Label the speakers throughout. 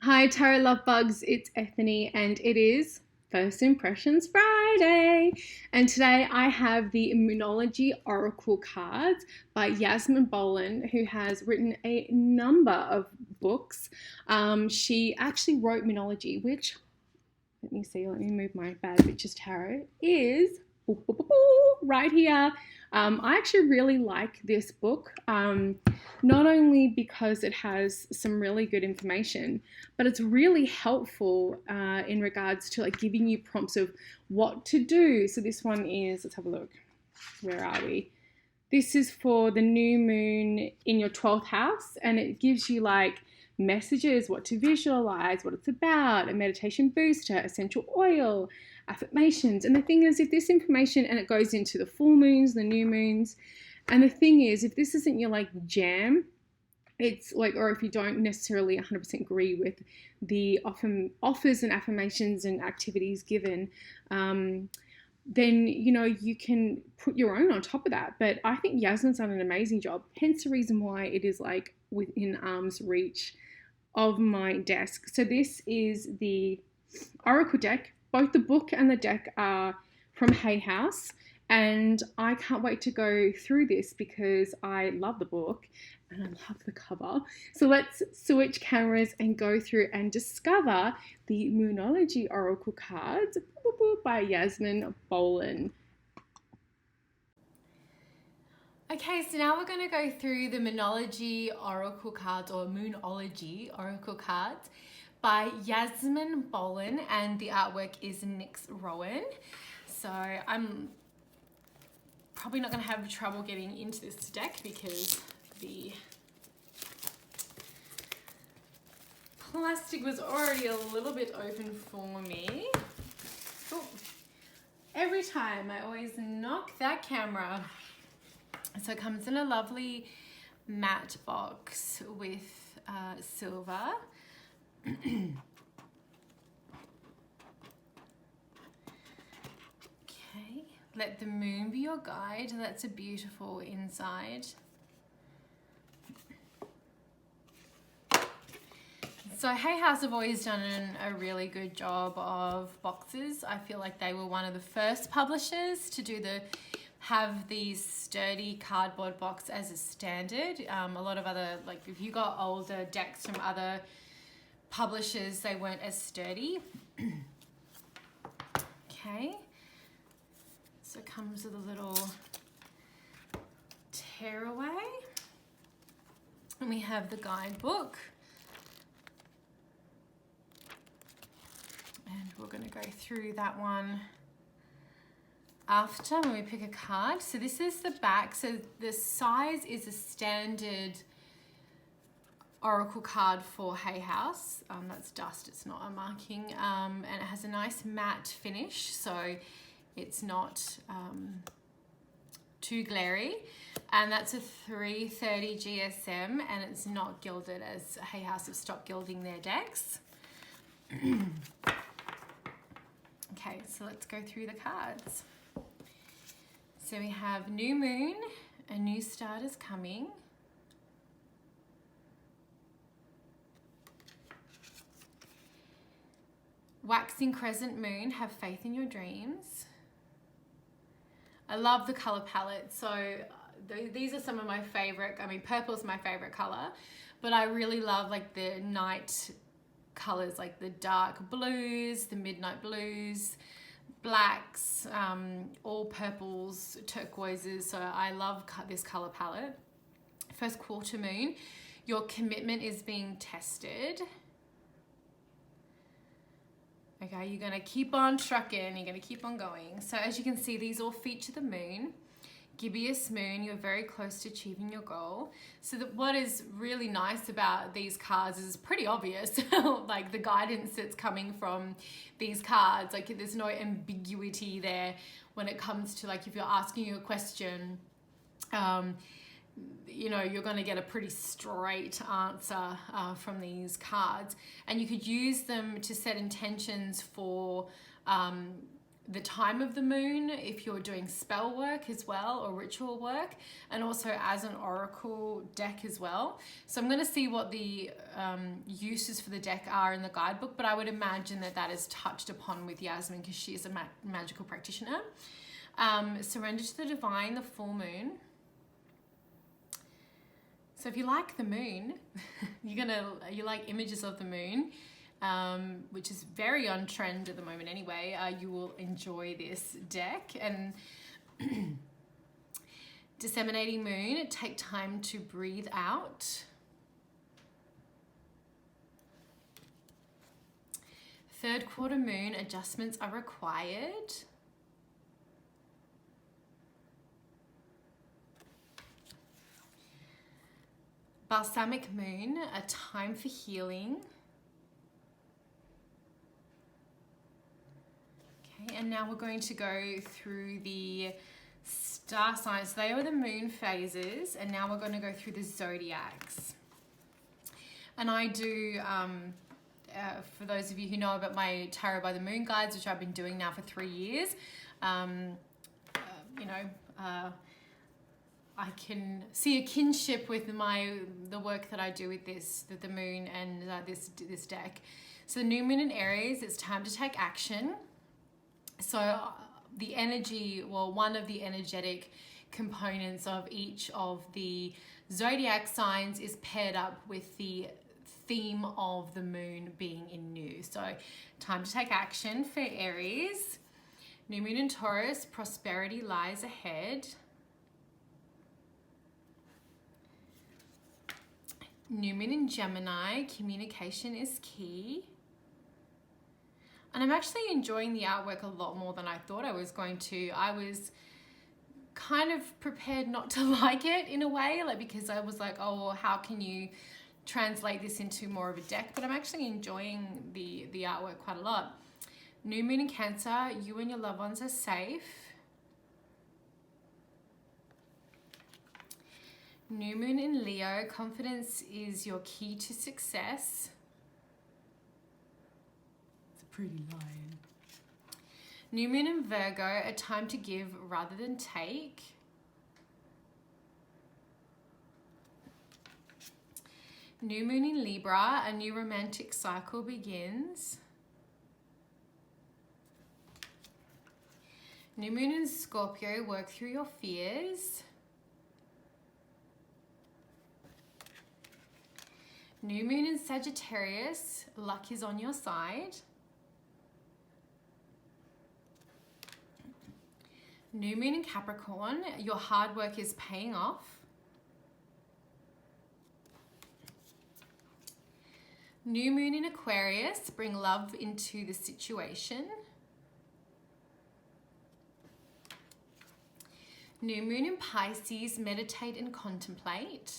Speaker 1: Hi, Tarot Love Bugs. It's Ethany, and it is First Impressions Friday. And today I have the Moonology Oracle cards by Yasmin Boland, who has written a number of books. She actually wrote Moonology, which, let me move my bad bitches tarot, is right here. I actually really like this book, not only because it has some really good information, but it's really helpful in regards to like giving you prompts of what to do. So this one is, let's have a look. Where are we? This is for the new moon in your 12th house, and it gives you like messages, what to visualize, what it's about, a meditation booster, essential oil, affirmations. And the thing is, if this information, and it goes into the full moons, the new moons, and the thing is, if this isn't your like jam, it's like, or if you don't necessarily 100% agree with the often offers and affirmations and activities given, then you can put your own on top of that. But I think Yasmin's done an amazing job, hence the reason why it is like within arm's reach of my desk. So this is the Oracle deck. Both the book and the deck are from Hay House, and I can't wait to go through this because I love the book and I love the cover. So let's switch cameras and go through and discover the Moonology Oracle cards by Yasmin Boland.
Speaker 2: Okay, so now we're going to go through the Moonology Oracle cards, or Moonology Oracle cards by Yasmin Boland, and the artwork is Nix Rowan. So I'm probably not going to have trouble getting into this deck because the plastic was already a little bit open for me. Ooh. Every time I always knock that camera. So it comes in a lovely matte box with silver. Okay, let the moon be your guide. That's a beautiful inside. So Hay House have always done a really good job of boxes. I feel like they were one of the first publishers to have these sturdy cardboard box as a standard. A lot of other, like if you got older decks from other publishers, they weren't as sturdy. Okay, so it comes with a little tearaway. And we have the guidebook. And we're going to go through that one after when we pick a card. So this is the back. So the size is a standard oracle card for Hay House. That's dust, it's not a marking. And it has a nice matte finish, so it's not too glary. And that's a 330 GSM, and it's not gilded, as Hay House have stopped gilding their decks. Okay, so let's go through the cards. So we have new moon, a new start is coming. Waxing crescent moon, have faith in your dreams. I love the color palette. So these are some of my favorite. I mean, purple is my favorite color, but I really love like the night colors, like the dark blues, the midnight blues, blacks, all purples, turquoises. So I love this color palette. First quarter moon, your commitment is being tested. Okay, you're gonna keep on trucking, you're gonna keep on going. So as you can see, these all feature the moon. Gibbous moon, you're very close to achieving your goal. So what is really nice about these cards is pretty obvious, like the guidance that's coming from these cards. Like there's no ambiguity there when it comes to like if you're asking you a question, you're going to get a pretty straight answer from these cards. And you could use them to set intentions for the time of the moon, if you're doing spell work as well or ritual work, and also as an oracle deck as well. So I'm going to see what the uses for the deck are in the guidebook, but I would imagine that that is touched upon with Yasmin because she is a magical practitioner. Surrender to the divine, the full moon. So if you like the moon, you like images of the moon, which is very on trend at the moment anyway, you will enjoy this deck. And disseminating moon, take time to breathe out. Third quarter moon, adjustments are required. Balsamic moon, a time for healing. Okay, and now we're going to go through the star signs. They are the moon phases, and now we're going to go through the zodiacs. And I do, for those of you who know about my Tarot by the Moon guides, which I've been doing now for 3 years, I can see a kinship with the work that I do with the moon and this deck. So the new moon in Aries, it's time to take action. So the energy, well, one of the energetic components of each of the zodiac signs is paired up with the theme of the moon being in new. So time to take action for Aries. New moon in Taurus, prosperity lies ahead. New moon in Gemini, communication is key. And I'm actually enjoying the artwork a lot more than I thought I was going to. I was kind of prepared not to like it in a way, because I was like, oh, well, how can you translate this into more of a deck? But I'm actually enjoying the artwork quite a lot. New moon in Cancer, you and your loved ones are safe. New moon in Leo, confidence is your key to success. It's a pretty line. New moon in Virgo, a time to give rather than take. New moon in Libra, a new romantic cycle begins. New moon in Scorpio, work through your fears. New moon in Sagittarius, luck is on your side. New moon in Capricorn, your hard work is paying off. New moon in Aquarius, bring love into the situation. New moon in Pisces, meditate and contemplate.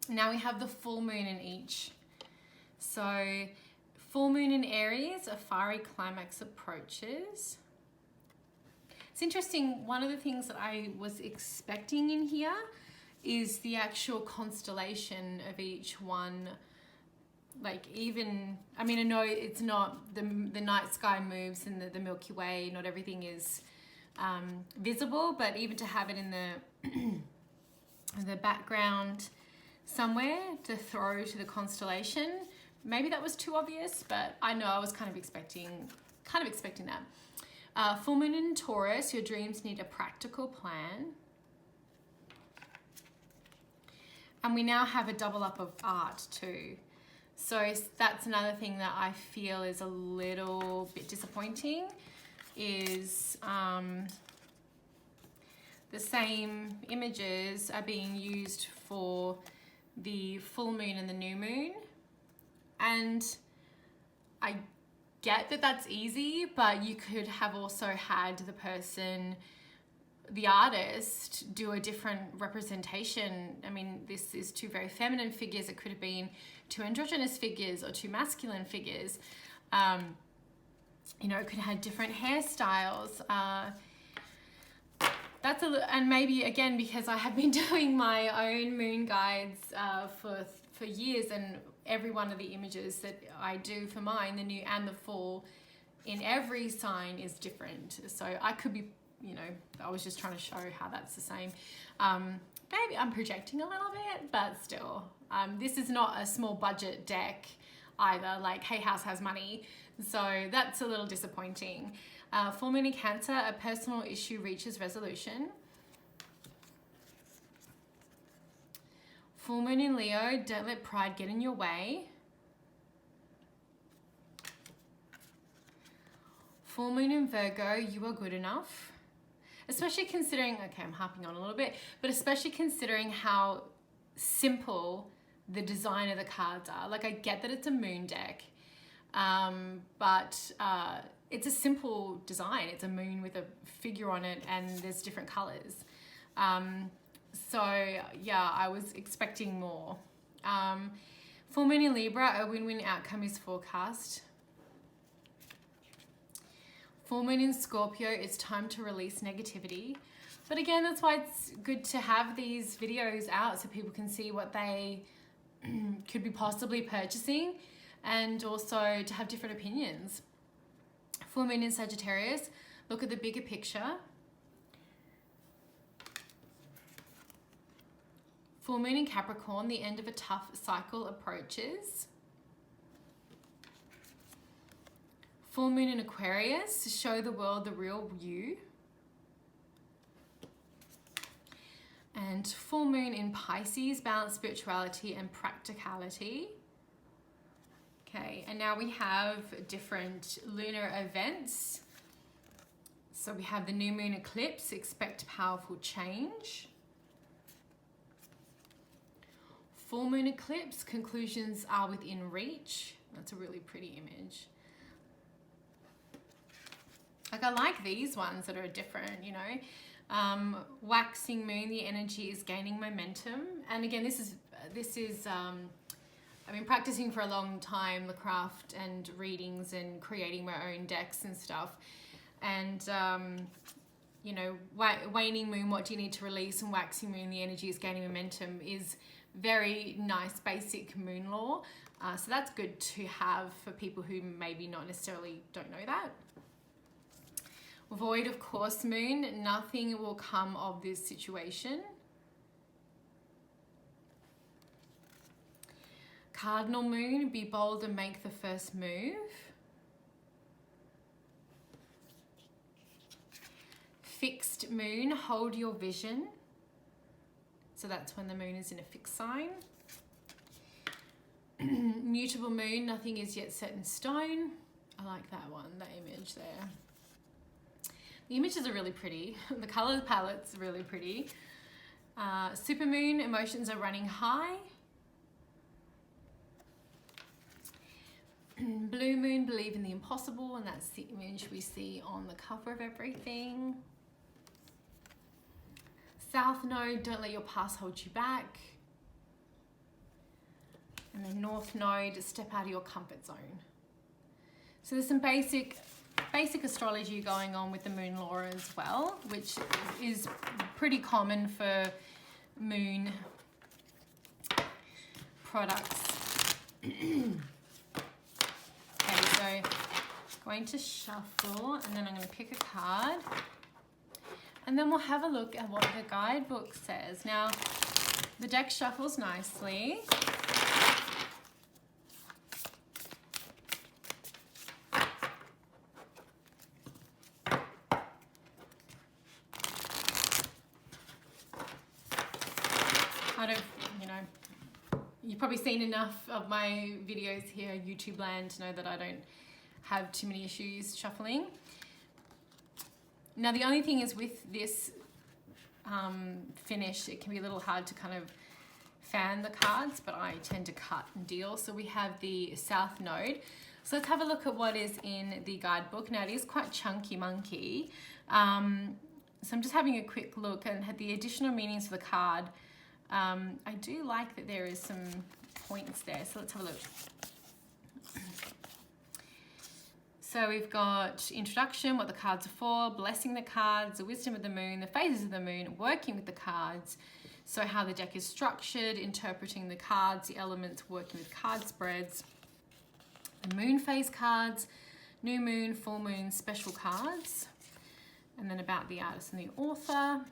Speaker 2: Now we have the full moon in each. So full moon in Aries, a fiery climax approaches. It's interesting, one of the things that I was expecting in here is the actual constellation of each one. Like even, I mean, I know it's not, the night sky moves in the Milky Way, not everything is visible, but even to have it in the background somewhere to throw to the constellation, maybe that was too obvious, but I know I was kind of expecting that. Full moon in Taurus, your dreams need a practical plan. And we now have a double up of art too. So that's another thing that I feel is a little bit disappointing, is the same images are being used for the full moon and the new moon. And I get that that's easy, but you could have also had the person, the artist, do a different representation. I mean, this is two very feminine figures. It could have been two androgynous figures or two masculine figures. You know, it could have had different hairstyles. and maybe again because I have been doing my own moon guides for years, and every one of the images that I do for mine, the new and the full, in every sign is different. So I could be, you know, I was just trying to show how that's the same. Maybe I'm projecting a little bit, but still, this is not a small budget deck either. Like, Hay House has money, so that's a little disappointing. Full moon in Cancer, a personal issue reaches resolution. Full moon in Leo, don't let pride get in your way. Full moon in Virgo, you are good enough. Especially considering, okay, I'm harping on a little bit, but especially considering how simple the design of the cards are. Like, I get that it's a moon deck, but it's a simple design. It's a moon with a figure on it, and there's different colors. So yeah, I was expecting more. Full moon in Libra, a win-win outcome is forecast. Full moon in Scorpio, it's time to release negativity. But again, that's why it's good to have these videos out so people can see what they could be possibly purchasing, and also to have different opinions. Full moon in Sagittarius, look at the bigger picture. Full moon in Capricorn, the end of a tough cycle approaches. Full moon in Aquarius, show the world the real you. And full moon in Pisces, balance spirituality and practicality. Okay, and now we have different lunar events. So we have the new moon eclipse, expect powerful change. Full moon eclipse, conclusions are within reach. That's a really pretty image. Like, I like these ones that are different, you know. Waxing moon, the energy is gaining momentum. And again, this is I've been practicing for a long time, the craft and readings and creating my own decks and stuff. And, you know, waning moon, what do you need to release? And waxing moon, the energy is gaining momentum, is very nice basic moon law. So that's good to have for people who maybe not necessarily don't know that. Void of course moon, nothing will come of this situation. Cardinal moon, be bold and make the first move. Fixed moon, hold your vision. So that's when the moon is in a fixed sign. Mutable moon, nothing is yet set in stone. I like that one, that image there. The images are really pretty. The color palette's really pretty. Supermoon, emotions are running high. Blue moon, believe in the impossible, and that's the image we see on the cover of everything. South node, don't let your past hold you back. And then North node, step out of your comfort zone. So there's some basic astrology going on with the moon law as well, which is pretty common for moon products. Okay, so going to shuffle, and then I'm going to pick a card, and then we'll have a look at what the guidebook says. Now, the deck shuffles nicely. You've probably seen enough of my videos here, YouTube land, to know that I don't have too many issues shuffling. Now, the only thing is with this finish, it can be a little hard to kind of fan the cards, but I tend to cut and deal. So we have the South Node. So let's have a look at what is in the guidebook. Now, it is quite chunky monkey. So I'm just having a quick look and had the additional meanings for the card. I do like that there is some points there, so let's have a look. So we've got introduction, what the cards are for, blessing the cards, the wisdom of the moon, the phases of the moon, working with the cards. So how the deck is structured, interpreting the cards, the elements, working with card spreads, the moon phase cards, new moon, full moon, special cards, and then about the artist and the author.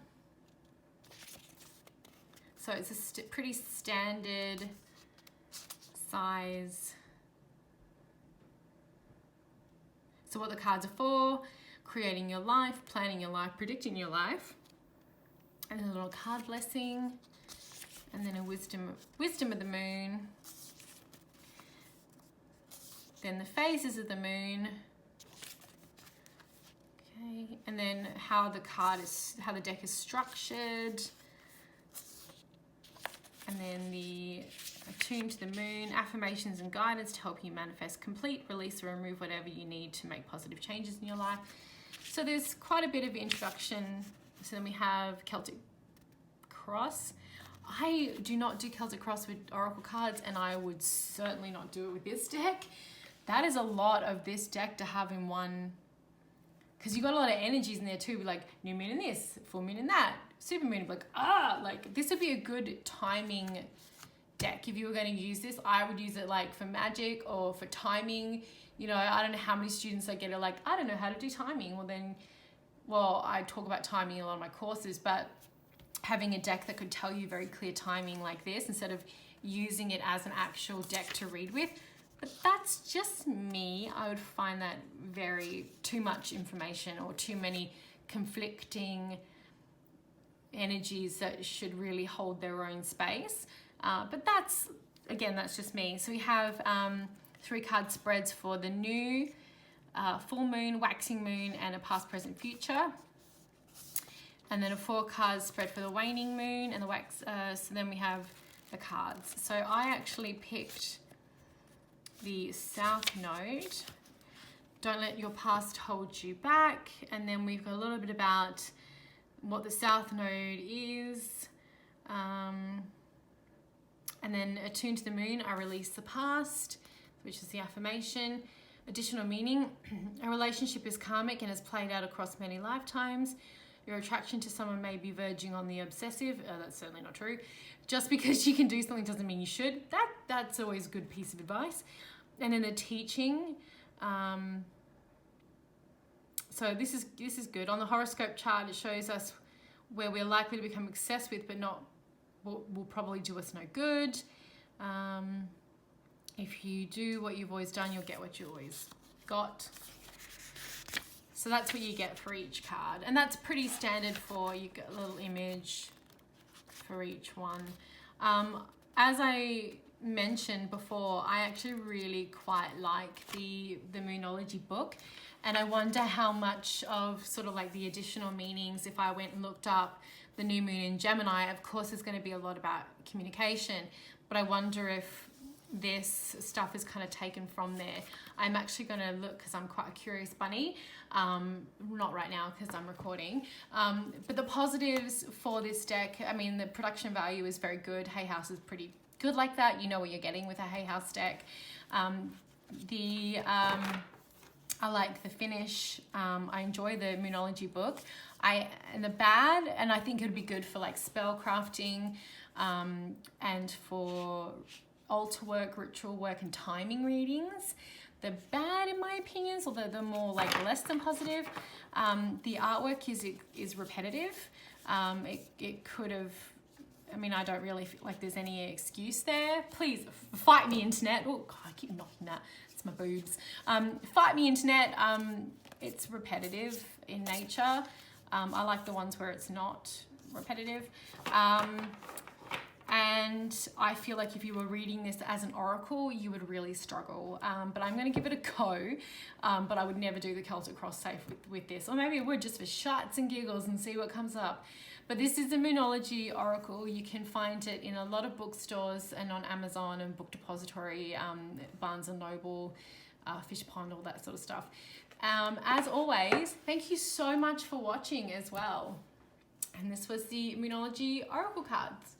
Speaker 2: So it's a pretty standard size. So what the cards are for, creating your life, planning your life, predicting your life, and a little card blessing, and then a wisdom of the moon, then the phases of the moon, okay, and then how the deck is structured, and then the attuned to the moon, affirmations and guidance to help you manifest, complete, release, or remove whatever you need to make positive changes in your life. So there's quite a bit of introduction. So then we have Celtic Cross. I do not do Celtic Cross with oracle cards, and I would certainly not do it with this deck. That is a lot of this deck to have in one, because you got a lot of energies in there too, like new moon in this, full moon in that, super moon, like this would be a good timing deck. If you were going to use this, I would use it like for magic or for timing. You know, I don't know how many students I get are like, I don't know how to do timing. Well, I talk about timing in a lot of my courses, but having a deck that could tell you very clear timing like this instead of using it as an actual deck to read with. But that's just me. I would find that too much information or too many conflicting energies that should really hold their own space. But that's just me. So we have 3 card spreads for the new, full moon, waxing moon, and a past, present, future. And then a 4 card spread for the waning moon and the wax. So then we have the cards. So I actually picked the South Node. Don't let your past hold you back. And then we've got a little bit about what the South Node is. And then attuned to the moon, I release the past, which is the affirmation. Additional meaning, a relationship is karmic and has played out across many lifetimes. Your attraction to someone may be verging on the obsessive. That's certainly not true. Just because you can do something doesn't mean you should. That's always a good piece of advice. And then the teaching. So this is good. On the horoscope chart, it shows us where we're likely to become obsessed with, but not will probably do us no good. If you do what you've always done, you'll get what you always got. So that's what you get for each card. And that's pretty standard you get a little image for each one. As I mentioned before, I actually really quite like the Moonology book. And I wonder how much of sort of like the additional meanings, if I went and looked up the new moon in Gemini, of course there's going to be a lot about communication, but I wonder if this stuff is kind of taken from there. I'm actually going to look because I'm quite a curious bunny. Not right now because I'm recording. But the positives for this deck, I mean, the production value is very good. Hay House is pretty good like that. You know what you're getting with a Hay House deck. I like the finish. I enjoy the Moonology book. And I think it would be good for like spell crafting and for altar work, ritual work, and timing readings. The bad, in my opinion, although the more like less than positive, the artwork is repetitive. It could have. I mean, I don't really feel like there's any excuse there. Please fight me, internet. Oh God, I keep knocking that. It's my boobs. Fight me, internet. It's repetitive in nature. I like the ones where it's not repetitive. And I feel like if you were reading this as an oracle, you would really struggle. But I'm going to give it a go. But I would never do the Celtic Cross safe with this. Or maybe I would just for shits and giggles and see what comes up. But this is the Moonology oracle. You can find it in a lot of bookstores and on Amazon and Book Depository, Barnes & Noble, Fish Pond, all that sort of stuff. As always, thank you so much for watching as well. And this was the Moonology oracle cards.